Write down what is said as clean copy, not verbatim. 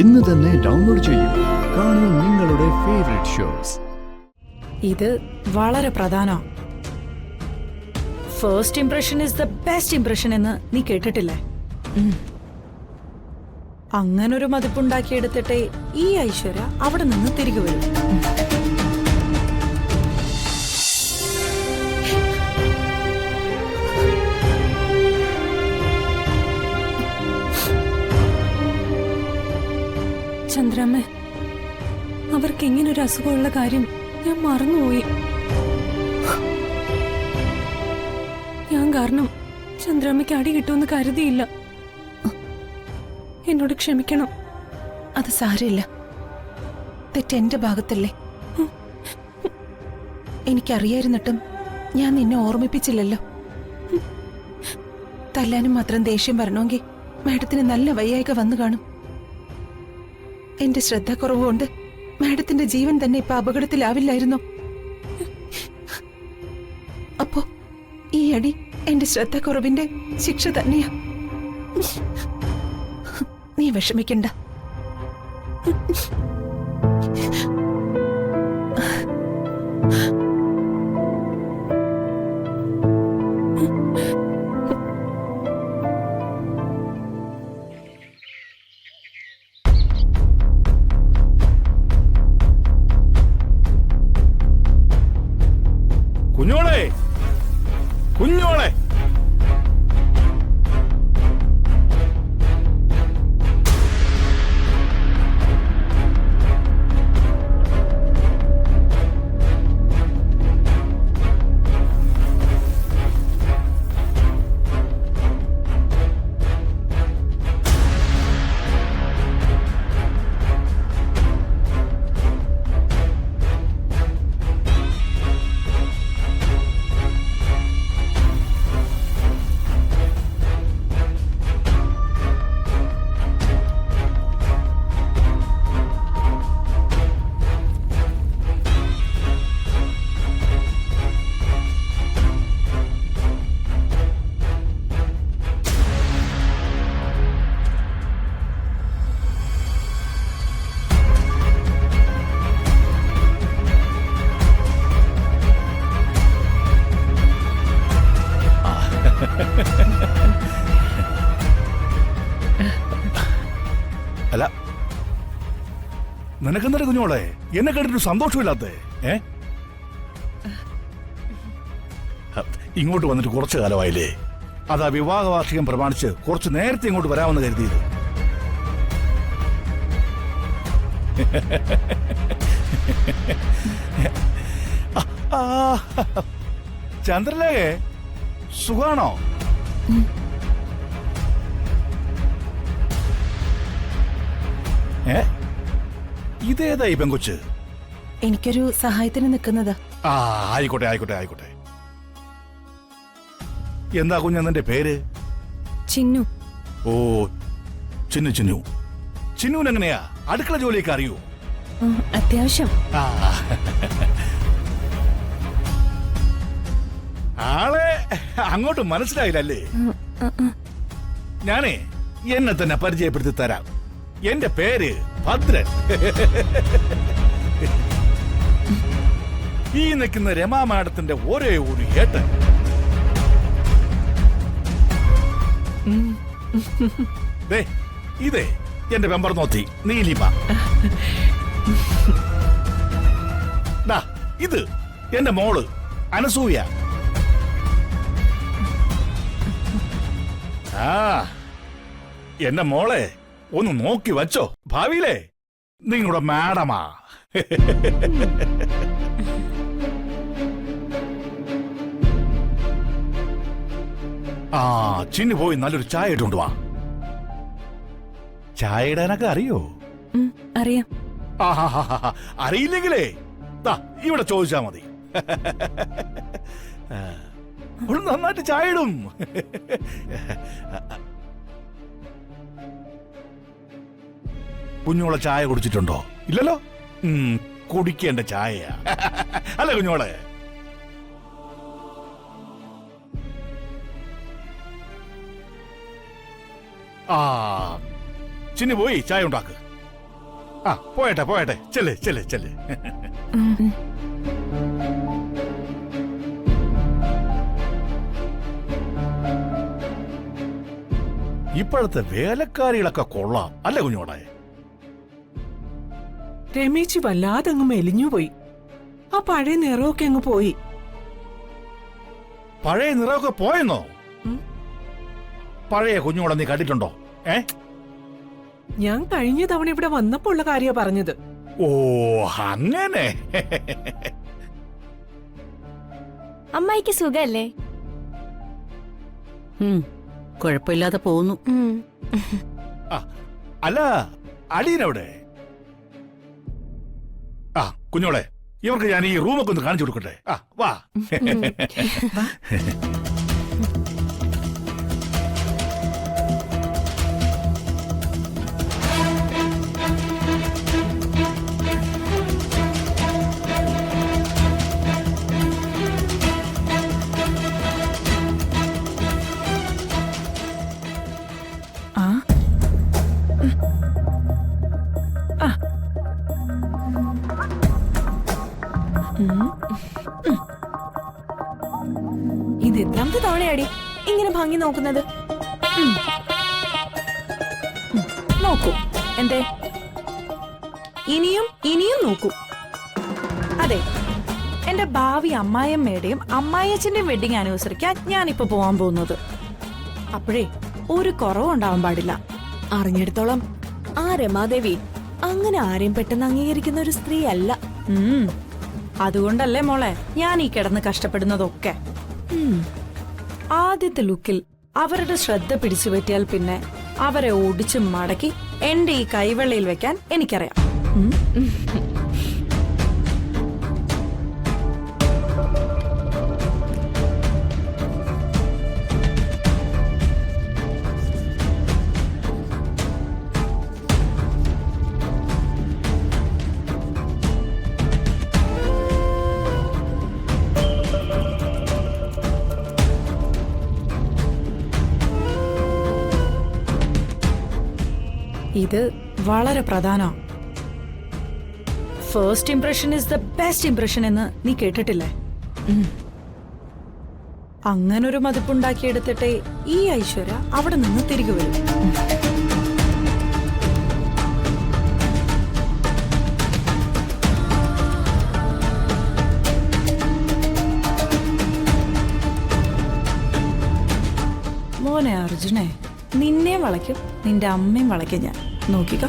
ഇന്ന് തന്നെ ഡൗൺലോഡ് ചെയ്യൂ. കാണൂ നിങ്ങളുടെ ഫേവറേറ്റ് ഷോസ്. ഇത് വളരെ പ്രധാനമാണ്. First impression is the best impression എന്ന് നീ കേട്ടിട്ടില്ലേ? അങ്ങനൊരു മതിപ്പുണ്ടാക്കിയെടുത്തിട്ടേ ഈ ഐശ്വര്യ അവിടെ നിന്ന് തിരികെ വരും. ചന്ദ്രമ്മ, അവർക്ക് ഇങ്ങനൊരു അസുഖമുള്ള കാര്യം ഞാൻ മറന്നുപോയി. ഞാൻ കാരണം ചന്ദ്രമ്മയ്ക്ക് അടി കിട്ടുമെന്ന് കരുതിയില്ല. എന്നോട് ക്ഷമിക്കണം. അത് സാരമില്ല, തെറ്റെന്റെ ഭാഗത്തല്ലേ. എനിക്കറിയായിരുന്നിട്ടും ഞാൻ നിന്നെ ഓർമ്മിപ്പിച്ചില്ലല്ലോ. തല്ലാനും മാത്രം ദേഷ്യം വരണമെങ്കിൽ മാഡത്തിന് നല്ല വയ്യായിക വന്നു കാണും. എന്റെ ശ്രദ്ധക്കുറവുകൊണ്ട് മാഡത്തിന്റെ ജീവൻ തന്നെ ഇപ്പൊ അപകടത്തിലാവില്ലായിരുന്നോ? അപ്പോ ഈ അടി എന്റെ ശ്രദ്ധക്കുറവിന്റെ ശിക്ഷ തന്നെയാ. നീ വിഷമിക്കണ്ട. കുഞ്ഞോളെ, കുഞ്ഞോളെ, അല്ല നിനക്കെന്താ കുഞ്ഞോളെ എന്നെ കേട്ടിട്ട് സന്തോഷമില്ലാത്തേ? ഇങ്ങോട്ട് വന്നിട്ട് കുറച്ചു കാലമായില്ലേ? അതാ വിവാഹ വാർഷികം പ്രമാണിച്ച് കുറച്ച് നേരത്തെ ഇങ്ങോട്ട് വരാമെന്ന് കരുതിയത്. ചന്ദ്രലേഖേ, സുഖാണോ? ഇതേതാ ഈ പെങ്കൊച്ച്? എനിക്കൊരു സഹായത്തിന് നിൽക്കുന്നതാ. ആയിക്കോട്ടെ ആയിക്കോട്ടെ ആയിക്കോട്ടെ. എന്താ കുഞ്ഞെന്നെ പേര്? ചിന്നു. ഓ, ചിന്നു. ചിന്നു ചിന്നുവിനെങ്ങനെയാ അടുക്കള ജോലിയൊക്കെ അറിയൂ? അത്യാവശ്യം. ആളെ അങ്ങോട്ട് മനസ്സിലായില്ലല്ലേ? ഞാനേ എന്നെ തന്നെ പരിചയപ്പെടുത്തി തരാം. എന്റെ പേര് ഭദ്രൻ. ഈ നിൽക്കുന്ന രമാ മാഡത്തിന്റെ ഒരേ ഒരു ഏട്ടൻ. ഇതേ എന്റെ വെമ്പർ നോത്തി നീലിമ. ഇത് എന്റെ മോള് അനസൂയ. എന്റെ മോളെ ഒന്ന് നോക്കി വച്ചോ, ഭാവിയിലെ നിങ്ങളുടെ മാഡമാ. ചിന്നു പോയി നല്ലൊരു ചായ ഇട്ടുകൊണ്ട് വാ. ചായ ഇടാനൊക്കെ അറിയോ? അറിയാം. അറിയില്ലെങ്കിലേ ഇവിടെ ചോദിച്ചാ മതി. നന്നായിട്ട് ചായ ഇടും. കുഞ്ഞോളെ ചായ കുടിച്ചിട്ടുണ്ടോ? ഇല്ലല്ലോ. കുടിക്കേണ്ട ചായ അല്ല കുഞ്ഞോളെ? ചിന്നു പോയി ചായ ഉണ്ടാക്ക്. ആ പോയട്ടെ പോയട്ടെ, ചെല്ലേ ചെല്ലേ ചെല്ലേ. ഇപ്പോഴത്തെ വേലക്കാരികളൊക്കെ കൊള്ളാം അല്ലേ കുഞ്ഞോടെ? രമേശി വല്ലാതെ അങ്ങ് മെലിഞ്ഞു പോയി. ആ പഴയ നിറമൊക്കെ അങ്ങ് പോയി. പഴയ നിറമൊക്കെ പോയെന്നോ? പഴയ കുഞ്ഞോടെ നീ കണ്ടിട്ടുണ്ടോ? ഞാൻ കഴിഞ്ഞ തവണ ഇവിടെ വന്നപ്പോ ഉള്ള കാര്യ പറഞ്ഞത്. ഓ അങ്ങനെ. അമ്മായിക്ക് സുഖല്ലേ? കുഴപ്പമില്ലാതെ പോകുന്നു. അല്ല അലീനവിടെ? ആ കുഞ്ഞോളെ, ഇവർക്ക് ഞാൻ ഈ റൂമൊക്കെ ഒന്ന് കാണിച്ചു കൊടുക്കട്ടെ. ആ വാ. ഇത് എത്രാമത്തെ തവണയാടി ഇങ്ങനെ ഭംഗി നോക്കുന്നത്? നോക്കൂ. എന്തേ? ഇനിയും ഇനിയും നോക്കൂ. അതെ, എന്റെ ഭാവി അമ്മായിയമ്മയുടെയും അമ്മായിയച്ഛന്റെയും വെഡിങ് ആനിവേഴ്സറിക്കാ ഞാനിപ്പോ പോവാൻ പോകുന്നത്. അപ്പോഴേ ഒരു കുറവുണ്ടാവാൻ പാടില്ല. അറിഞ്ഞെടുത്തോളം ആ രമാദേവി അങ്ങനെ ആരെയും പെട്ടെന്ന് അംഗീകരിക്കുന്ന ഒരു സ്ത്രീ അല്ല. അതുകൊണ്ടല്ലേ മോളെ ഞാൻ ഈ കിടന്ന് കഷ്ടപ്പെടുന്നതൊക്കെ. ആദ്യത്തെ ലുക്കിൽ അവരുടെ ശ്രദ്ധ പിടിച്ചു പറ്റിയാൽ പിന്നെ അവരെ ഓടിച്ചു മടക്കി എന്റെ ഈ കൈവെള്ളയിൽ വെക്കാൻ എനിക്കറിയാം. ഇത് വളരെ പ്രധാനമാണ്. First impression is the best impression എന്ന് നീ കേട്ടിട്ടില്ലേ? അങ്ങനൊരു മതിപ്പുണ്ടാക്കിയെടുത്തിട്ടേ ഈ ഐശ്വര്യ അവിടെ നിന്ന് തിരികെ വരും. മോനെ അർജുനെ, നിന്നെ വളയ്ക്കും, നിന്റെ അമ്മയും വളയ്ക്കും ഞാൻ. നോക്കിക്കോ.